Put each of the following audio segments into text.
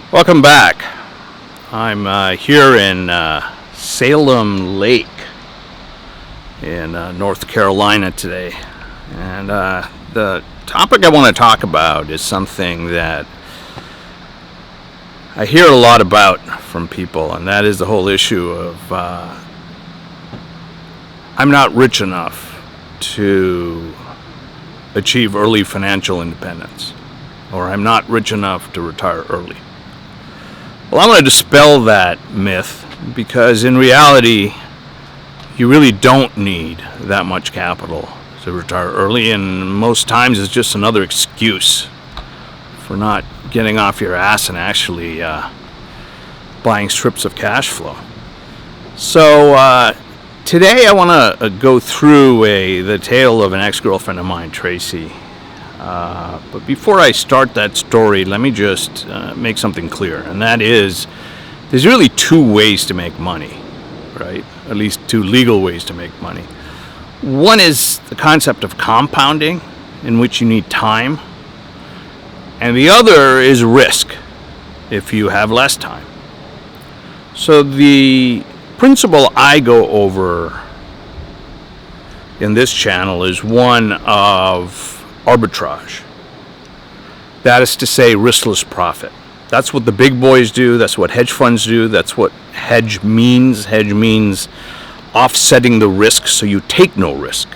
Welcome back. I'm here in Salem Lake in North Carolina today. And the topic I want to talk about is something that I hear a lot about from people, and that is the whole issue of I'm not rich enough to achieve early financial independence, or I'm not rich enough to retire early. Well, I'm going to dispel that myth because in reality, you really don't need that much capital to retire early, and most times it's just another excuse for not getting off your ass and actually buying strips of cash flow. So today I want to go through the tale of an ex-girlfriend of mine, Tracy. But before I start that story, let me just make something clear, and that is there's really two ways to make money, right? At least two legal ways to make money. One is the concept of compounding, in which you need time, and the other is risk, if you have less time. So the principle I go over in this channel is one of arbitrage. That is to say, riskless profit. That's what the big boys do. That's what hedge funds do. That's what hedge means. Hedge means offsetting the risk so you take no risk.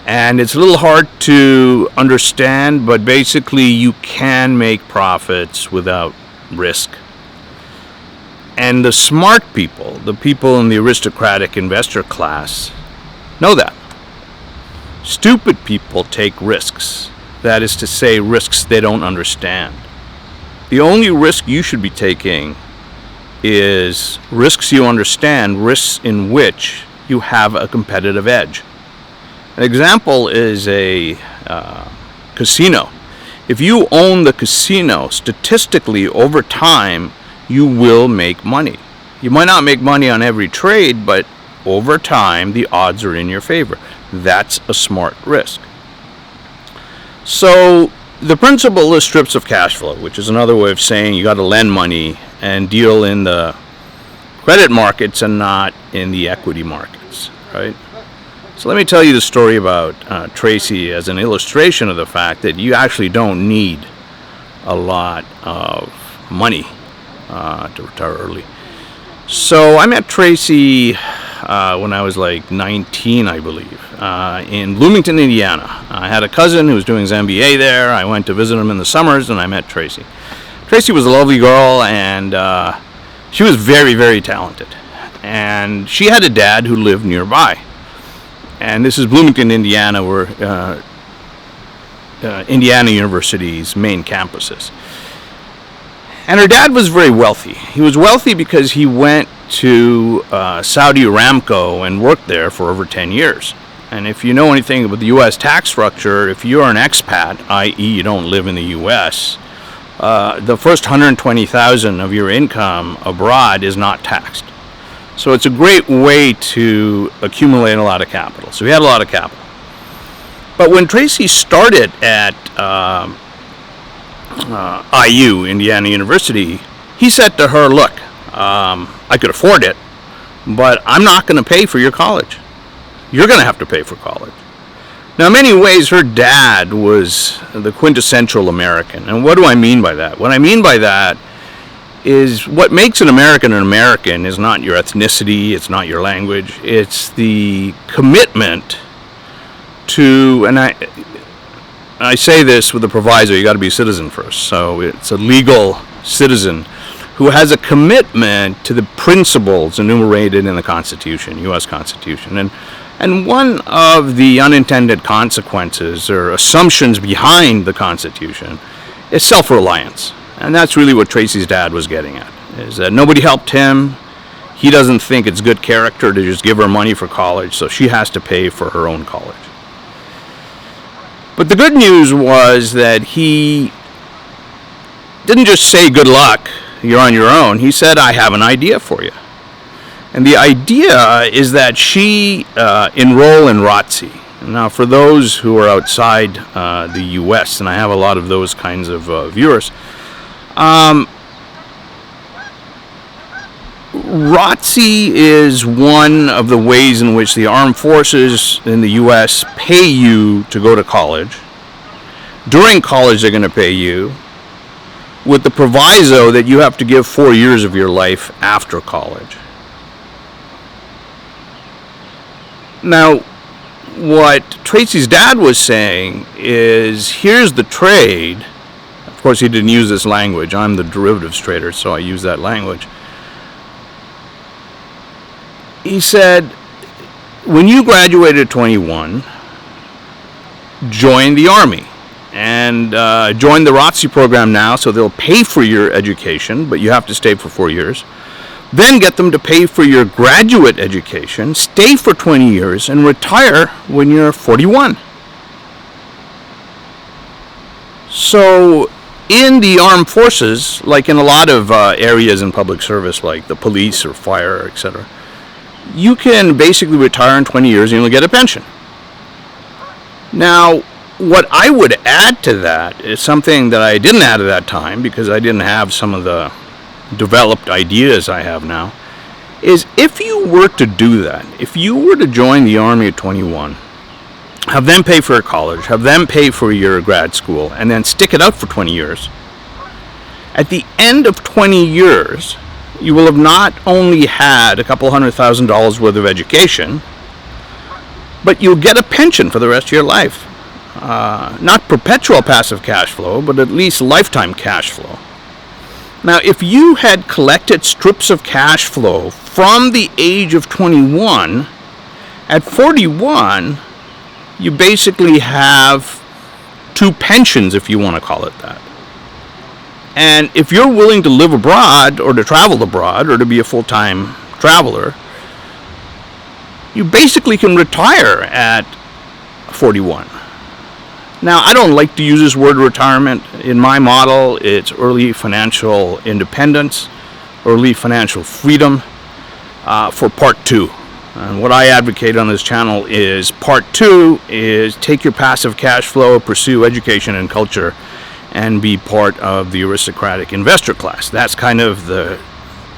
And it's a little hard to understand, but basically you can make profits without risk. And the smart people, the people in the aristocratic investor class, know that. Stupid people take risks. That is to say, risks they don't understand. The only risk you should be taking is risks you understand, risks in which you have a competitive edge. An example is a casino. If you own the casino, statistically over time, you will make money. You might not make money on every trade, but over time, the odds are in your favor. That's a smart risk. So the principle is strips of cash flow, which is another way of saying you got to lend money and deal in the credit markets and not in the equity markets, right? So let me tell you the story about Tracy as an illustration of the fact that you actually don't need a lot of money to retire early. So I met Tracy when I was like 19, I believe, in Bloomington, Indiana. I had a cousin who was doing his MBA there. I went to visit him in the summers, and I met Tracy. Tracy was a lovely girl, and she was very, very talented. And she had a dad who lived nearby. And this is Bloomington, Indiana, where Indiana University's main campus is. And her dad was very wealthy. He was wealthy because he went to Saudi Aramco and worked there for over 10 years. And if you know anything about the U.S. tax structure, if you're an expat, i.e. you don't live in the U.S., the first $120,000 of your income abroad is not taxed. So it's a great way to accumulate a lot of capital. So he had a lot of capital. But when Tracy started at IU, Indiana University, he said to her, look, I could afford it, but I'm not going to pay for your college. You're going to have to pay for college. Now, in many ways, her dad was the quintessential American. And what do I mean by that? What I mean by that is what makes an American is not your ethnicity, it's not your language, it's the commitment to, and I say this with the proviso, you got to be a citizen first. So it's a legal citizen who has a commitment to the principles enumerated in the Constitution, U.S. Constitution. And one of the unintended consequences or assumptions behind the Constitution is self-reliance. And that's really what Tracy's dad was getting at, is that nobody helped him. He doesn't think it's good character to just give her money for college, so she has to pay for her own college. But the good news was that he didn't just say, good luck, you're on your own. He said, I have an idea for you. And the idea is that she enroll in ROTC. Now, for those who are outside the U.S., and I have a lot of those kinds of viewers, ROTC is one of the ways in which the armed forces in the U.S. pay you to go to college. During college, they're going to pay you with the proviso that you have to give 4 years of your life after college. Now, what Tracy's dad was saying is, here's the trade. Of course, he didn't use this language. I'm the derivatives trader, so I use that language. He said, when you graduate at 21, join the Army and join the ROTC program now, so they'll pay for your education, but you have to stay for 4 years. Then get them to pay for your graduate education, stay for 20 years, and retire when you're 41. So in the armed forces, like in a lot of areas in public service, like the police or fire, etc., you can basically retire in 20 years and you'll get a pension. Now, what I would add to that is something that I didn't add at that time because I didn't have some of the developed ideas I have now, is if you were to do that, if you were to join the Army at 21, have them pay for your college, have them pay for your grad school, and then stick it out for 20 years, at the end of 20 years, you will have not only had a couple $100,000 worth of education, but you'll get a pension for the rest of your life. Not perpetual passive cash flow, but at least lifetime cash flow. Now, if you had collected strips of cash flow from the age of 21, at 41, you basically have two pensions, if you want to call it that. And if you're willing to live abroad or to travel abroad or to be a full-time traveler, you basically can retire at 41. Now, I don't like to use this word retirement. In my model, it's early financial independence, early financial freedom for part 2. And what I advocate on this channel is part 2 is take your passive cash flow, pursue education and culture, and be part of the aristocratic investor class. That's kind of the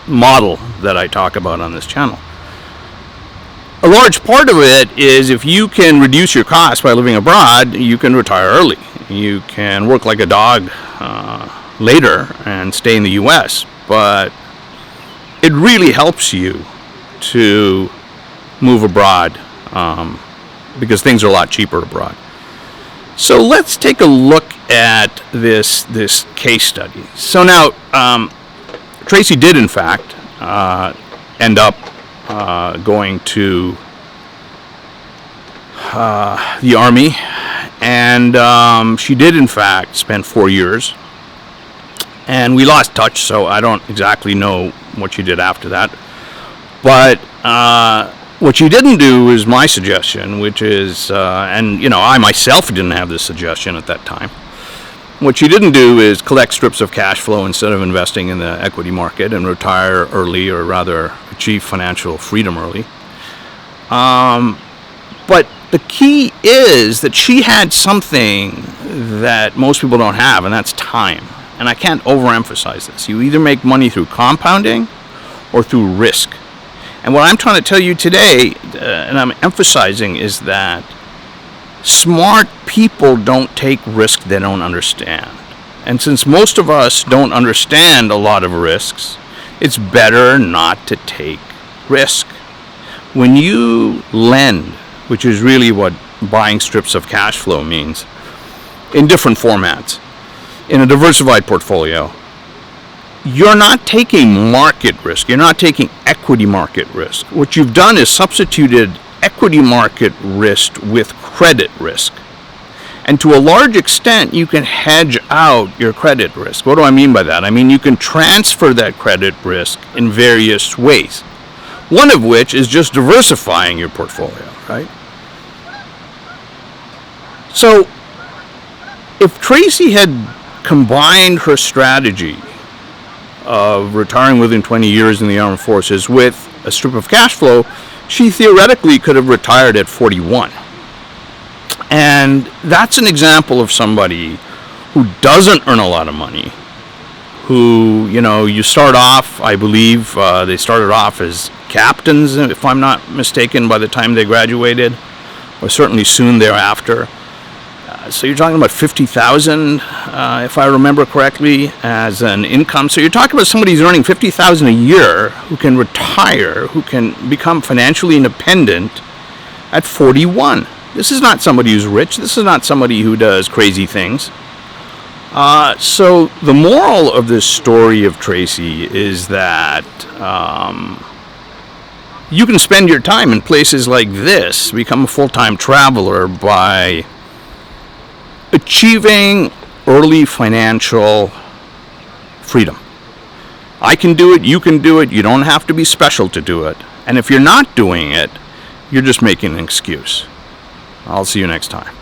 model that I talk about on this channel. A large part of it is if you can reduce your costs by living abroad, you can retire early. You can work like a dog later and stay in the U.S., but it really helps you to move abroad because things are a lot cheaper abroad. So let's take a look at this case study. So now, Tracy did in fact end up going to the Army, and she did in fact spend 4 years, and we lost touch, so I don't exactly know what she did after that. But what she didn't do is my suggestion, which is, and I myself didn't have this suggestion at that time. What she didn't do is collect strips of cash flow instead of investing in the equity market and retire early, or rather achieve financial freedom early. But the key is that she had something that most people don't have, and that's time. And I can't overemphasize this. You either make money through compounding or through risk. And what I'm trying to tell you today, and I'm emphasizing, is that smart people don't take risk they don't understand. And since most of us don't understand a lot of risks, it's better not to take risk. When you lend, which is really what buying strips of cash flow means, in different formats, in a diversified portfolio, you're not taking market risk. You're not taking equity market risk. What you've done is substituted equity market risk with credit risk. And to a large extent, you can hedge out your credit risk. What do I mean by that? I mean, you can transfer that credit risk in various ways. One of which is just diversifying your portfolio, right? So, if Tracy had combined her strategy of retiring within 20 years in the armed forces with a strip of cash flow, she theoretically could have retired at 41. And that's an example of somebody who doesn't earn a lot of money, who, you start off, I believe they started off as captains, if I'm not mistaken, by the time they graduated, or certainly soon thereafter. So you're talking about $50,000, if I remember correctly, as an income. So you're talking about somebody who's earning $50,000 a year, who can retire, who can become financially independent at 41. This is not somebody who's rich. This is not somebody who does crazy things. So the moral of this story of Tracy is that you can spend your time in places like this, become a full-time traveler by achieving early financial freedom. I can do it, you can do it, you don't have to be special to do it. And if you're not doing it, you're just making an excuse. I'll see you next time.